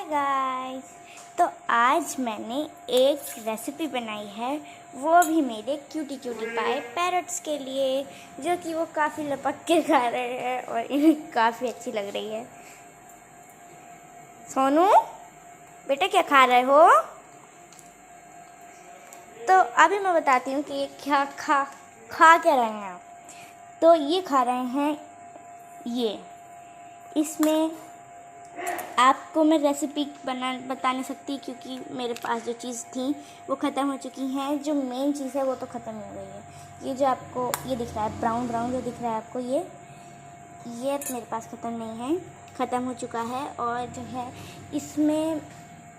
Guys, तो आज मैंने एक रेसिपी बनाई है, वो भी मेरे क्यूटी पाए पैरट्स के लिए, जो कि वो काफ़ी लपक के खा रहे हैं और इन्हें काफ़ी अच्छी लग रही है। सोनू बेटा क्या खा रहे हो? तो अभी मैं बताती हूँ कि ये क्या खा क्या रहे हैं आप। तो ये खा रहे हैं ये, इसमें आपको मैं रेसिपी बता नहीं सकती क्योंकि मेरे पास जो चीज़ थी वो ख़त्म हो चुकी हैं। जो मेन चीज़ है वो तो ख़त्म हो गई है। ये जो आपको ये दिख रहा है ब्राउन जो दिख रहा है आपको, ये मेरे पास ख़त्म नहीं है, ख़त्म हो चुका है। और जो है इसमें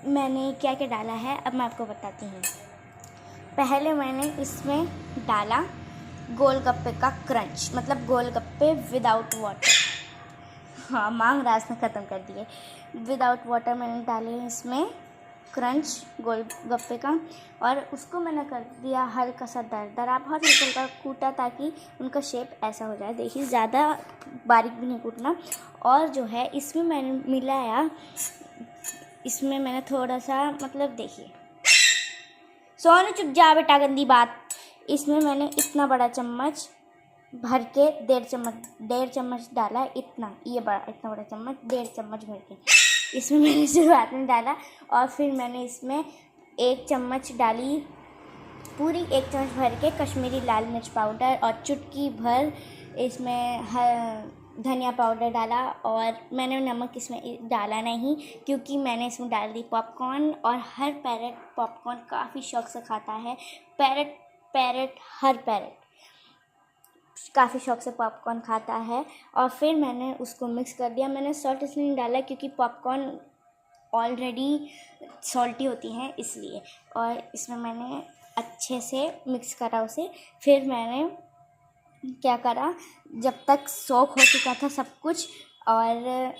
मैंने क्या क्या डाला है अब मैं आपको बताती हूँ। पहले मैंने इसमें डाला गोलगप्पे का क्रंच, मतलब गोलगप्पे विदाउट वाटर। हाँ, मांग राज ने ख़त्म कर दिए। विदाउट वाटर मैंने डाले इसमें क्रंच गोलगप्पे का, और उसको मैंने कर दिया हल्का सा दरदरा, बहुत हल्का कूटा ताकि उनका शेप ऐसा हो जाए। देखिए, ज़्यादा बारीक भी नहीं कूटना। और जो है इसमें मैंने मिलाया, इसमें मैंने थोड़ा सा, मतलब देखिए सोनू चुप जा बेटा, गंदी बात। इसमें मैंने इतना बड़ा चम्मच भर के 1.5 चम्मच डाला, इतना बड़ा चम्मच 1.5 चम्मच भर के इसमें मैंने शुरुआत में डाला। और फिर मैंने इसमें 1 चम्मच डाली, पूरी 1 चम्मच भर के कश्मीरी लाल मिर्च पाउडर, और चुटकी भर इसमें धनिया पाउडर डाला। और मैंने नमक इसमें डाला नहीं क्योंकि मैंने इसमें डाल दी पॉपकॉर्न, और हर पैरट पॉपकॉर्न काफ़ी शौक से खाता है। हर पैरट काफ़ी शौक से पॉपकॉर्न खाता है। और फिर मैंने उसको मिक्स कर दिया। मैंने सॉल्ट इसलिए नहीं डाला क्योंकि पॉपकॉर्न ऑलरेडी सॉल्टी होती हैं, इसलिए। और इसमें मैंने अच्छे से मिक्स करा उसे। फिर मैंने क्या करा, जब तक सोख हो चुका था सब कुछ, और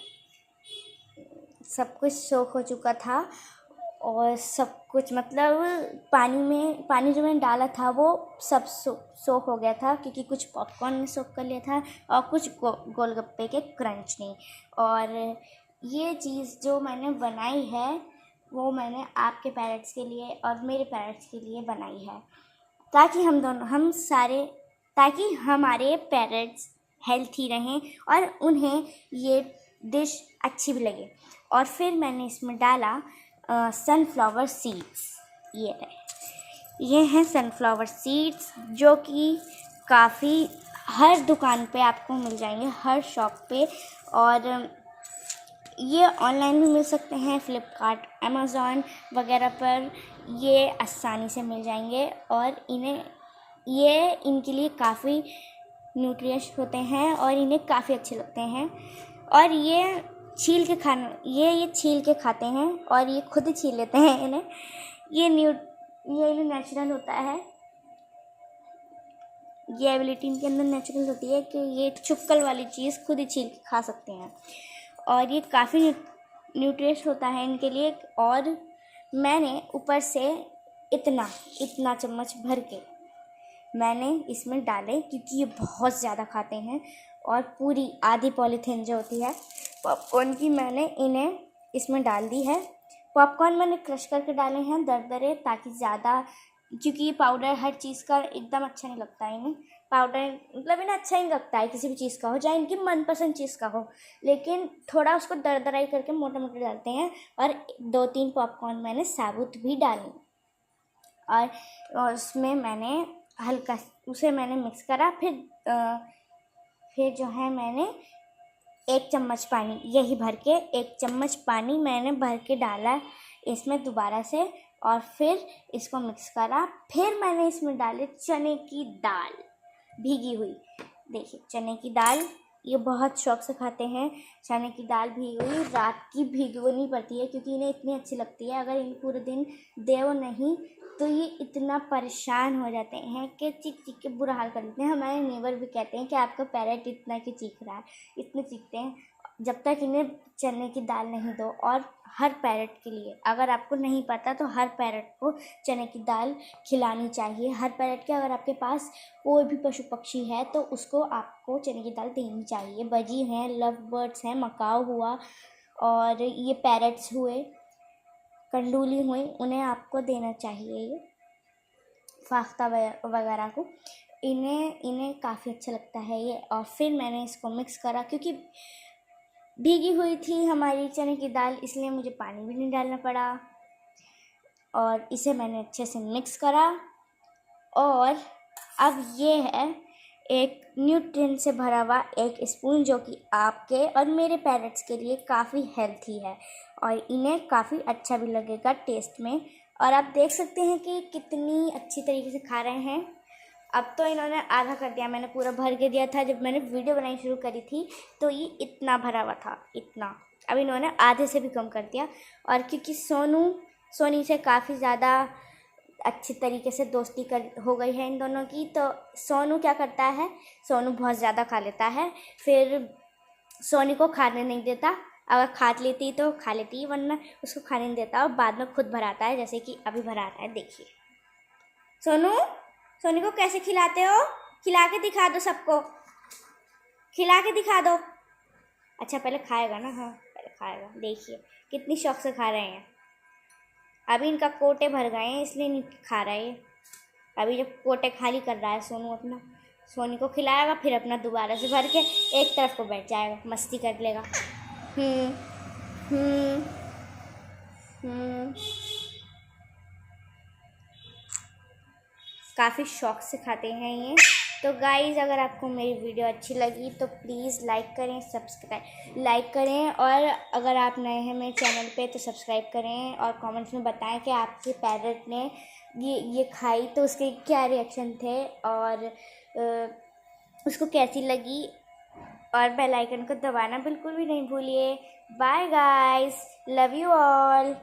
सब कुछ सोख हो चुका था, और सब कुछ मतलब पानी जो मैंने डाला था वो सब सोख हो गया था, क्योंकि कुछ पॉपकॉर्न ने सोख कर लिया था और कुछ गोलगप्पे के क्रंच ने। और ये चीज़ जो मैंने बनाई है वो मैंने आपके पेरेंट्स के लिए और मेरे पेरेंट्स के लिए बनाई है, ताकि हमारे पेरेंट्स हेल्थी रहें और उन्हें ये डिश अच्छी भी लगे। और फिर मैंने इसमें डाला सनफ्लावर सीड्स। ये हैं सनफ्लावर सीड्स, जो कि काफ़ी हर दुकान पे आपको मिल जाएंगे, हर शॉप पे। और ये ऑनलाइन भी मिल सकते हैं, फ्लिपकार्ट, अमेज़ॉन वगैरह पर ये आसानी से मिल जाएंगे। और इनके लिए काफ़ी न्यूट्रियस होते हैं और इन्हें काफ़ी अच्छे लगते हैं। और ये छील के खाते हैं, और ये खुद ही छील लेते हैं इन्हें। ये इन्हें नेचुरल होता है, ये एबिलिटी इनके अंदर नेचुरल होती है कि ये चुक्कल वाली चीज़ खुद ही छील के खा सकते हैं। और ये काफ़ी न्यूट्रियस होता है इनके लिए। और मैंने ऊपर से इतना चम्मच भर के मैंने इसमें डाले, क्योंकि ये बहुत ज़्यादा खाते हैं। और पूरी आधी पॉलीथीन जो होती है पॉपकॉर्न की, मैंने इन्हें इसमें डाल दी है। पॉपकॉर्न मैंने क्रश करके डाले हैं दरदरे, ताकि ज़्यादा, क्योंकि ये पाउडर हर चीज़ का एकदम अच्छा नहीं लगता है इन्हें। पाउडर मतलब इन्हें अच्छा नहीं लगता है किसी भी चीज़ का हो, चाहे इनकी मनपसंद चीज़ का हो, लेकिन थोड़ा उसको दरदराई करके मोटे डालते हैं। और 2-3 पॉपकॉर्न मैंने साबुत भी डाले, और उसमें मैंने उसे मैंने मिक्स करा। फिर जो है मैंने 1 चम्मच पानी, यही भर के 1 चम्मच पानी मैंने भर के डाला इसमें दोबारा से, और फिर इसको मिक्स करा। फिर मैंने इसमें डाले चने की दाल भीगी हुई। देखिए, चने की दाल ये बहुत शौक से खाते हैं। चने की दाल भीगी हुई रात की भिगोनी पड़ती है, क्योंकि इन्हें इतनी अच्छी लगती है। अगर इन्हें पूरे दिन देव नहीं तो ये इतना परेशान हो जाते हैं कि चीख के बुरा हाल कर देते हैं। हमारे नेबर भी कहते हैं कि आपका पैरेट इतना क्यों चीख रहा है, इतने चीखते हैं। जब तक इन्हें चने की दाल नहीं दो। और हर पैरेट के लिए, अगर आपको नहीं पता तो हर पैरेट को चने की दाल खिलानी चाहिए। हर पैरेट के, अगर आपके पास कोई भी पशु पक्षी है तो उसको आपको चने की दाल देनी चाहिए। बजी हैं, लव बर्ड्स हैं, मकाऊ हुआ और ये पैरेट्स हुए, कंडूली हुई उन्हें आपको देना चाहिए ये फाख्ता वगैरह को। इन्हें काफ़ी अच्छा लगता है ये। और फिर मैंने इसको मिक्स करा, क्योंकि भीगी हुई थी हमारी चने की दाल, इसलिए मुझे पानी भी नहीं डालना पड़ा। और इसे मैंने अच्छे से मिक्स करा। और अब ये है एक न्यूट्रिएंट से भरा हुआ एक स्पून, जो कि आपके और मेरे पेरेंट्स के लिए काफ़ी हेल्थी है और इन्हें काफ़ी अच्छा भी लगेगा टेस्ट में। और आप देख सकते हैं कि कितनी अच्छी तरीके से खा रहे हैं। अब तो इन्होंने आधा कर दिया, मैंने पूरा भर के दिया था जब मैंने वीडियो बनानी शुरू करी थी, तो ये इतना भरा हुआ था, इतना। अब इन्होंने आधे से भी कम कर दिया। और क्योंकि सोनी से काफ़ी ज़्यादा अच्छी तरीके से दोस्ती हो गई है इन दोनों की, तो सोनू क्या करता है, सोनू बहुत ज़्यादा खा लेता है, फिर सोनी को खाने नहीं देता। अगर खा लेती तो खा लेती, वरना उसको खाने नहीं देता और बाद में खुद भराता है, जैसे कि अभी भराता है। देखिए सोनी को कैसे खिलाते हो, खिला के दिखा दो सबको, खिला के दिखा दो। अच्छा पहले खाएगा ना, हाँ पहले खाएगा। देखिए कितनी शौक से खा रहे हैं। अभी इनका कोटे भर गए हैं इसलिए नहीं खा रहा है। अभी जब कोटे खाली कर रहा है सोनू अपना, सोनी को खिलाएगा, फिर अपना दोबारा से भर के एक तरफ को बैठ जाएगा, मस्ती कर लेगा। काफ़ी शौक से खाते हैं ये। तो गाइज़ अगर आपको मेरी वीडियो अच्छी लगी तो प्लीज़ लाइक करें, और अगर आप नए हैं मेरे चैनल पे तो सब्सक्राइब करें और कमेंट्स में बताएं कि आपके पेरेंट ने ये खाई तो उसके क्या रिएक्शन थे और उसको कैसी लगी। और बेल आइकन को दबाना बिल्कुल भी नहीं भूलिए। Bye guys, love you all.